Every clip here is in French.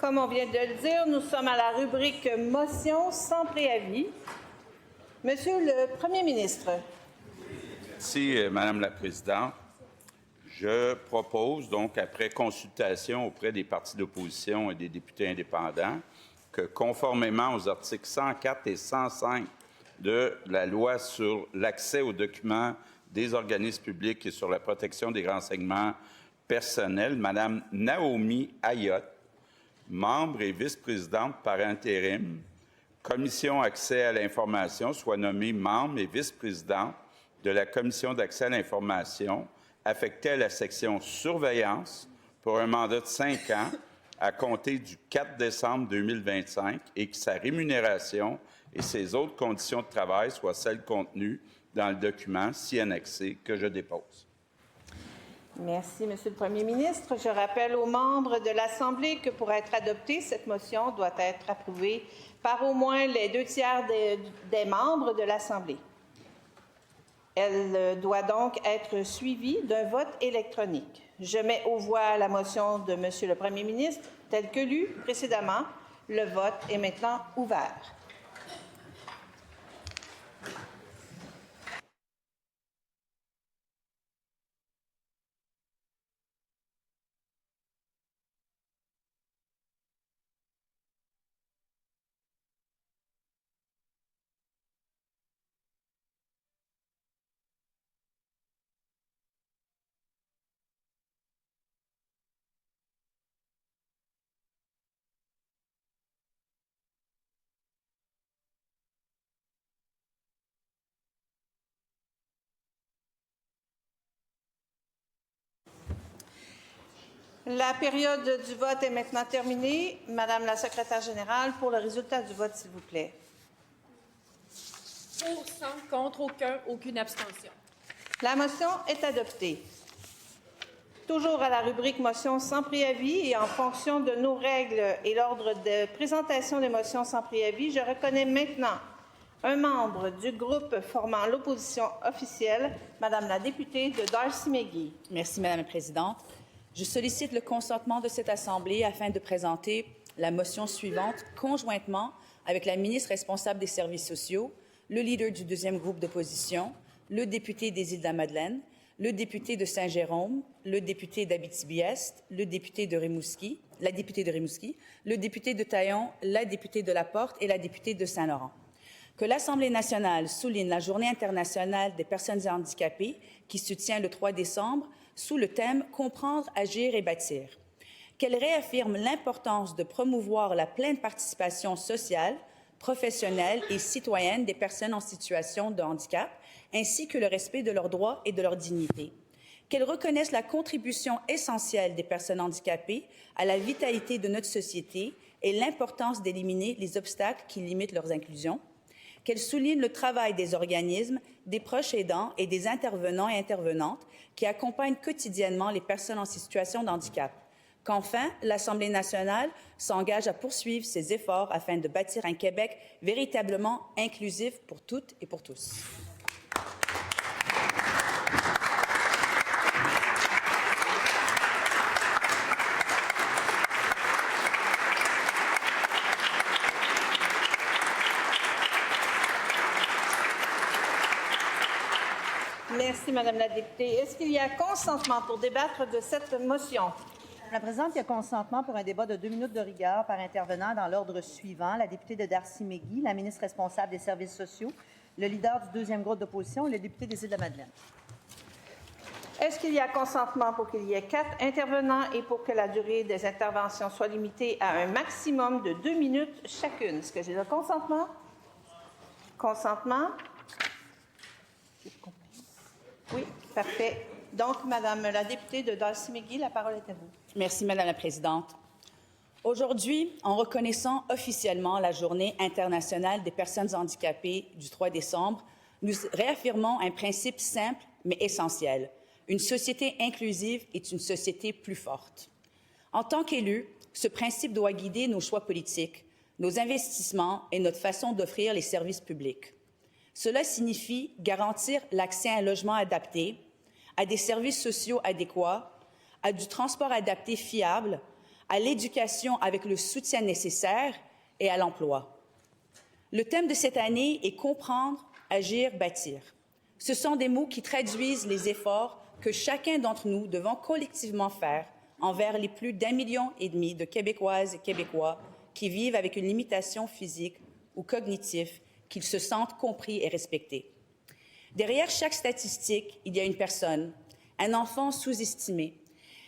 Comme on vient de le dire, nous sommes à la rubrique motion sans préavis. Monsieur le Premier ministre. Merci, Madame la Présidente. Je propose donc, après consultation auprès des partis d'opposition et des députés indépendants, que conformément aux articles 104 et 105 de la loi sur l'accès aux documents des organismes publics et sur la protection des renseignements personnels, Mme Naomi Ayotte, membre et vice-présidente par intérim, Commission accès à l'information, soit nommée membre et vice-présidente de la Commission d'accès à l'information, affectée à la section surveillance pour un mandat de 5 ans à compter du 4 décembre 2025 et que sa rémunération et ses autres conditions de travail soient celles contenues dans le document si annexé que je dépose. Merci, Monsieur le Premier ministre. Je rappelle aux membres de l'Assemblée que pour être adoptée, cette motion doit être approuvée par au moins les 2/3 des membres de l'Assemblée. Elle doit donc être suivie d'un vote électronique. Je mets aux voix la motion de Monsieur le Premier ministre, telle que lue précédemment. Le vote est maintenant ouvert. La période du vote est maintenant terminée. Madame la secrétaire générale, pour le résultat du vote, s'il vous plaît. Pour 100, contre aucun, aucune abstention. La motion est adoptée. Toujours à la rubrique motion sans préavis et en fonction de nos règles et l'ordre de présentation des motions sans préavis, je reconnais maintenant un membre du groupe formant l'opposition officielle, Madame la députée de Darcy-McGee. Merci, Madame la Présidente. Je sollicite le consentement de cette Assemblée afin de présenter la motion suivante conjointement avec la ministre responsable des services sociaux, le leader du deuxième groupe d'opposition, le député des Îles-de-la-Madeleine, le député de Saint-Jérôme, le député d'Abitibi-Est, le député de Rimouski, la députée de Rimouski, le député de Taillon, la députée de Laporte et la députée de Saint-Laurent. Que l'Assemblée nationale souligne la Journée internationale des personnes handicapées qui se tient le 3 décembre sous le thème « Comprendre, agir et bâtir ». Qu'elle réaffirme l'importance de promouvoir la pleine participation sociale, professionnelle et citoyenne des personnes en situation de handicap, ainsi que le respect de leurs droits et de leur dignité. Qu'elle reconnaisse la contribution essentielle des personnes handicapées à la vitalité de notre société et l'importance d'éliminer les obstacles qui limitent leur inclusion. Qu'elle souligne le travail des organismes, des proches aidants et des intervenants et intervenantes qui accompagnent quotidiennement les personnes en situation de handicap. Qu'enfin, l'Assemblée nationale s'engage à poursuivre ses efforts afin de bâtir un Québec véritablement inclusif pour toutes et pour tous. Merci, Madame la députée. Est-ce qu'il y a consentement pour débattre de cette motion? Madame la Présidente, il y a consentement pour un débat de 2 minutes de rigueur par intervenant dans l'ordre suivant. La députée de Darcy-McGee, la ministre responsable des services sociaux, le leader du deuxième groupe d'opposition et le député des Îles-de-la-Madeleine. Est-ce qu'il y a consentement pour qu'il y ait 4 intervenants et pour que la durée des interventions soit limitée à un maximum de 2 minutes chacune? Est-ce que j'ai le consentement? Consentement? Oui, parfait. Donc, Madame la députée de Darcy-McGee, la parole est à vous. Merci, Madame la Présidente. Aujourd'hui, en reconnaissant officiellement la Journée internationale des personnes handicapées du 3 décembre, nous réaffirmons un principe simple mais essentiel. Une société inclusive est une société plus forte. En tant qu'élus, ce principe doit guider nos choix politiques, nos investissements et notre façon d'offrir les services publics. Cela signifie garantir l'accès à un logement adapté, à des services sociaux adéquats, à du transport adapté fiable, à l'éducation avec le soutien nécessaire et à l'emploi. Le thème de cette année est « Comprendre, agir, bâtir ». Ce sont des mots qui traduisent les efforts que chacun d'entre nous devons collectivement faire envers les plus d'1,5 million de Québécoises et Québécois qui vivent avec une limitation physique ou cognitive, qu'ils se sentent compris et respectés. Derrière chaque statistique, il y a une personne, un enfant sous-estimé,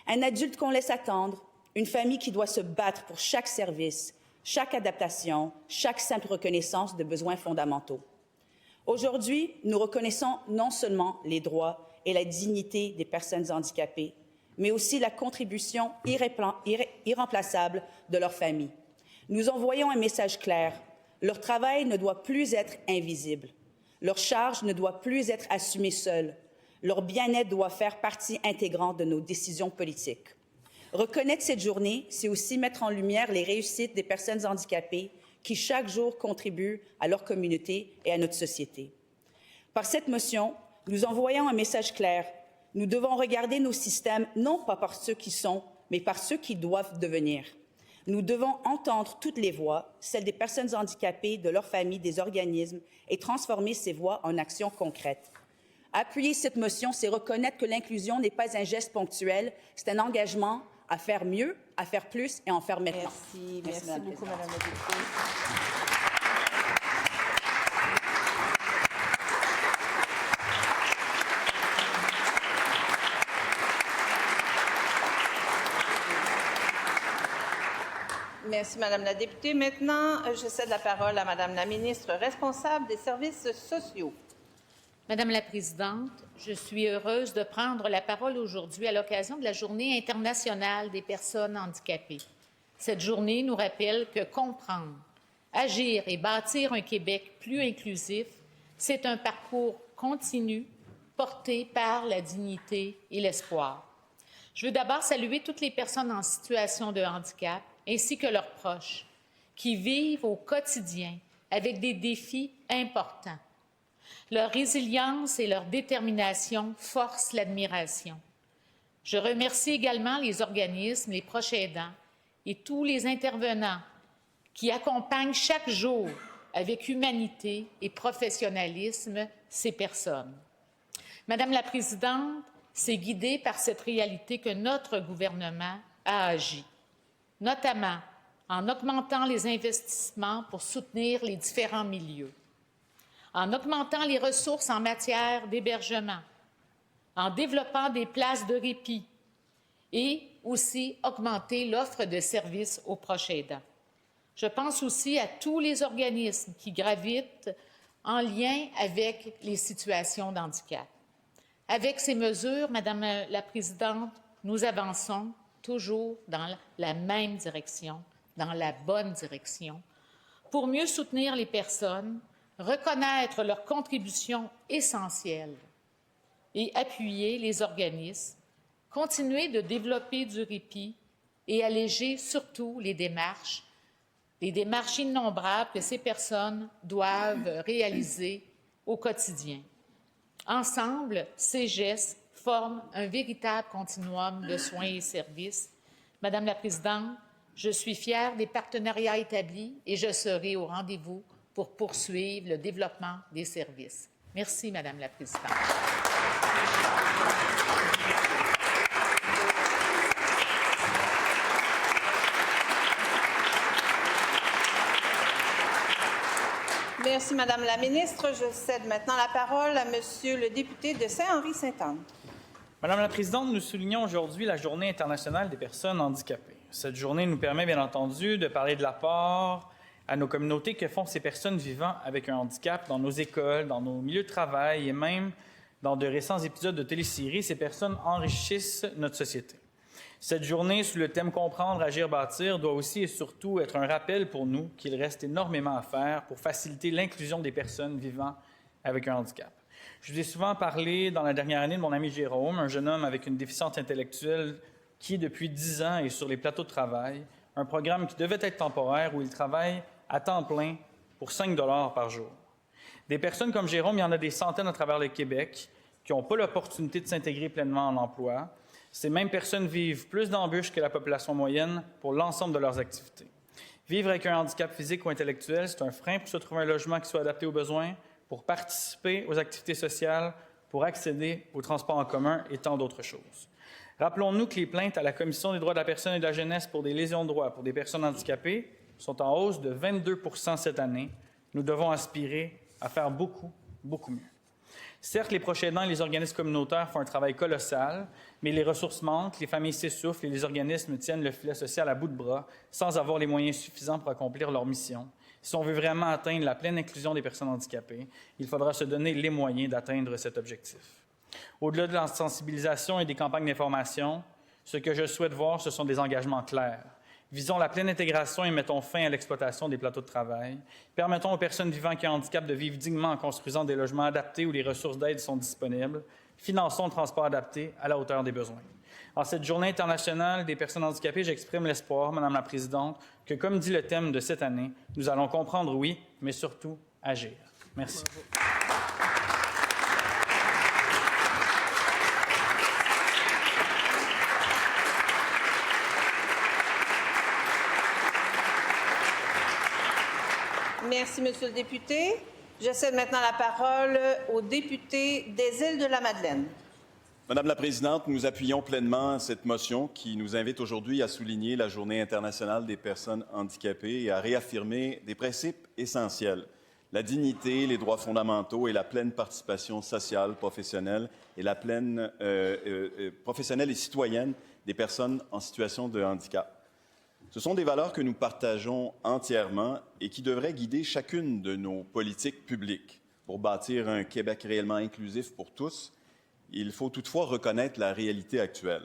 un adulte qu'on laisse attendre, une famille qui doit se battre pour chaque service, chaque adaptation, chaque simple reconnaissance de besoins fondamentaux. Aujourd'hui, nous reconnaissons non seulement les droits et la dignité des personnes handicapées, mais aussi la contribution irremplaçable de leurs familles. Nous envoyons un message clair. Leur travail ne doit plus être invisible. Leur charge ne doit plus être assumée seule. Leur bien-être doit faire partie intégrante de nos décisions politiques. Reconnaître cette journée, c'est aussi mettre en lumière les réussites des personnes handicapées qui, chaque jour, contribuent à leur communauté et à notre société. Par cette motion, nous envoyons un message clair. Nous devons regarder nos systèmes non pas par ceux qui sont, mais par ceux qui doivent devenir. Nous devons entendre toutes les voix, celles des personnes handicapées, de leurs familles, des organismes, et transformer ces voix en actions concrètes. Appuyer cette motion, c'est reconnaître que l'inclusion n'est pas un geste ponctuel, c'est un engagement à faire mieux, à faire plus et à en faire maintenant. Merci beaucoup, Madame la députée. Merci, Madame la députée. Maintenant, je cède la parole à Madame la ministre responsable des services sociaux. Madame la Présidente, je suis heureuse de prendre la parole aujourd'hui à l'occasion de la Journée internationale des personnes handicapées. Cette journée nous rappelle que comprendre, agir et bâtir un Québec plus inclusif, c'est un parcours continu porté par la dignité et l'espoir. Je veux d'abord saluer toutes les personnes en situation de handicap ainsi que leurs proches qui vivent au quotidien avec des défis importants. Leur résilience et leur détermination forcent l'admiration. Je remercie également les organismes, les proches aidants et tous les intervenants qui accompagnent chaque jour avec humanité et professionnalisme ces personnes. Madame la Présidente, c'est guidé par cette réalité que notre gouvernement a agi, notamment en augmentant les investissements pour soutenir les différents milieux, en augmentant les ressources en matière d'hébergement, en développant des places de répit et aussi augmenter l'offre de services aux proches aidants. Je pense aussi à tous les organismes qui gravitent en lien avec les situations d'handicap. Avec ces mesures, Madame la Présidente, nous avançons toujours dans la même direction, dans la bonne direction, pour mieux soutenir les personnes, reconnaître leurs contributions essentielles et appuyer les organismes, continuer de développer du répit et alléger surtout les démarches innombrables que ces personnes doivent réaliser au quotidien. Ensemble, ces gestes forment un véritable continuum de soins et services. Madame la Présidente, je suis fière des partenariats établis et je serai au rendez-vous pour poursuivre le développement des services. Merci, Madame la Présidente. Merci, Madame la ministre. Je cède maintenant la parole à Monsieur le député de Saint-Henri-Sainte-Anne. Madame la Présidente, nous soulignons aujourd'hui la Journée internationale des personnes handicapées. Cette journée nous permet, bien entendu, de parler de l'apport à nos communautés que font ces personnes vivant avec un handicap dans nos écoles, dans nos milieux de travail et même dans de récents épisodes de téléséries. Ces personnes enrichissent notre société. Cette journée, sous le thème « Comprendre, agir, bâtir », doit aussi et surtout être un rappel pour nous qu'il reste énormément à faire pour faciliter l'inclusion des personnes vivant avec un handicap. Je vous ai souvent parlé dans la dernière année de mon ami Jérôme, un jeune homme avec une déficience intellectuelle qui, depuis 10 ans, est sur les plateaux de travail, un programme qui devait être temporaire où il travaille à temps plein pour 5 $ par jour. Des personnes comme Jérôme, il y en a des centaines à travers le Québec qui n'ont pas l'opportunité de s'intégrer pleinement en emploi, Ces mêmes personnes vivent plus d'embûches que la population moyenne pour l'ensemble de leurs activités. Vivre avec un handicap physique ou intellectuel, c'est un frein pour se trouver un logement qui soit adapté aux besoins, pour participer aux activités sociales, pour accéder aux transports en commun et tant d'autres choses. Rappelons-nous que les plaintes à la Commission des droits de la personne et de la jeunesse pour des lésions de droit pour des personnes handicapées sont en hausse de 22 % cette année. Nous devons aspirer à faire beaucoup, beaucoup mieux. Certes, les proches aidants et les organismes communautaires font un travail colossal, mais les ressources manquent, les familles s'essoufflent et les organismes tiennent le filet social à bout de bras sans avoir les moyens suffisants pour accomplir leur mission. Si on veut vraiment atteindre la pleine inclusion des personnes handicapées, il faudra se donner les moyens d'atteindre cet objectif. Au-delà de la sensibilisation et des campagnes d'information, ce que je souhaite voir, ce sont des engagements clairs. Visons la pleine intégration et mettons fin à l'exploitation des plateaux de travail. Permettons aux personnes vivant avec un handicap de vivre dignement en construisant des logements adaptés où les ressources d'aide sont disponibles. Finançons le transport adapté à la hauteur des besoins. En cette Journée internationale des personnes handicapées, j'exprime l'espoir, Madame la Présidente, que, comme dit le thème de cette année, nous allons comprendre, oui, mais surtout agir. Merci. Merci, Monsieur le député. Je cède maintenant la parole au député des Îles-de-la-Madeleine. Madame la Présidente, nous appuyons pleinement cette motion qui nous invite aujourd'hui à souligner la Journée internationale des personnes handicapées et à réaffirmer des principes essentiels: la dignité, les droits fondamentaux et la pleine participation sociale, professionnelle et la pleine professionnelle et citoyenne des personnes en situation de handicap. Ce sont des valeurs que nous partageons entièrement et qui devraient guider chacune de nos politiques publiques. Pour bâtir un Québec réellement inclusif pour tous, il faut toutefois reconnaître la réalité actuelle.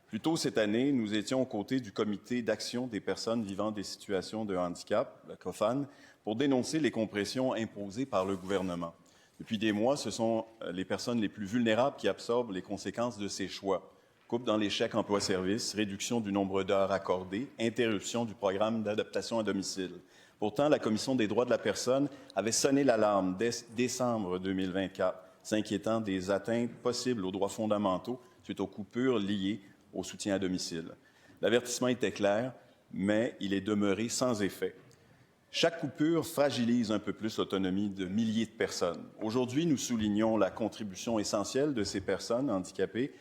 Plus tôt cette année, nous étions aux côtés du Comité d'action des personnes vivant des situations de handicap, le COFAN, pour dénoncer les compressions imposées par le gouvernement. Depuis des mois, ce sont les personnes les plus vulnérables qui absorbent les conséquences de ces choix. Coupe dans les chèques emploi-service, réduction du nombre d'heures accordées, interruption du programme d'adaptation à domicile. Pourtant, la Commission des droits de la personne avait sonné l'alarme dès décembre 2024, s'inquiétant des atteintes possibles aux droits fondamentaux suite aux coupures liées au soutien à domicile. L'avertissement était clair, mais il est demeuré sans effet. Chaque coupure fragilise un peu plus l'autonomie de milliers de personnes. Aujourd'hui, nous soulignons la contribution essentielle de ces personnes handicapées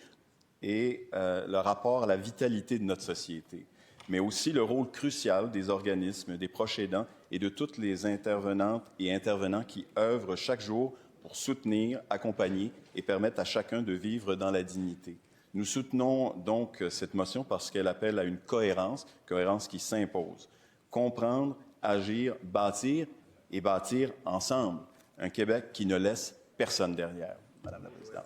et le rapport à la vitalité de notre société, mais aussi le rôle crucial des organismes, des proches aidants et de toutes les intervenantes et intervenants qui œuvrent chaque jour pour soutenir, accompagner et permettre à chacun de vivre dans la dignité. Nous soutenons donc cette motion parce qu'elle appelle à une cohérence qui s'impose. Comprendre, agir, bâtir et bâtir ensemble un Québec qui ne laisse personne derrière. Madame la Présidente.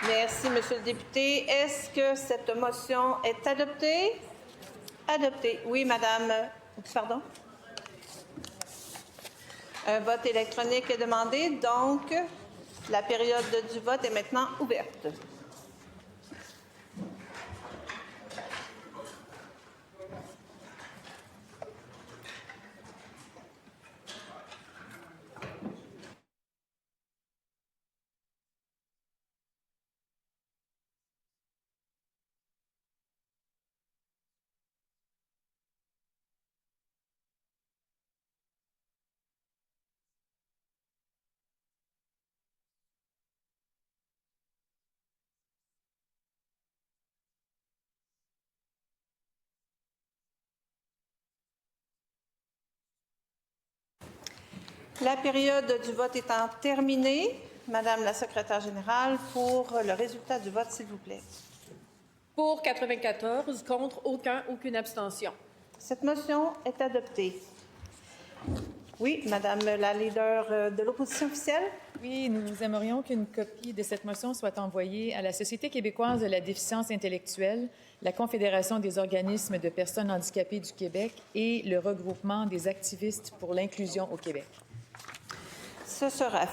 Merci, Monsieur le député. Est-ce que cette motion est adoptée? Adoptée. Oui, Madame. Pardon? Un vote électronique est demandé, donc la période du vote est maintenant ouverte. La période du vote étant terminée, Madame la secrétaire générale, pour le résultat du vote, s'il vous plaît. Pour 94, contre aucune abstention. Cette motion est adoptée. Oui, Madame la leader de l'opposition officielle. Oui, nous aimerions qu'une copie de cette motion soit envoyée à la Société québécoise de la déficience intellectuelle, la Confédération des organismes de personnes handicapées du Québec et le regroupement des activistes pour l'inclusion au Québec. Ce sera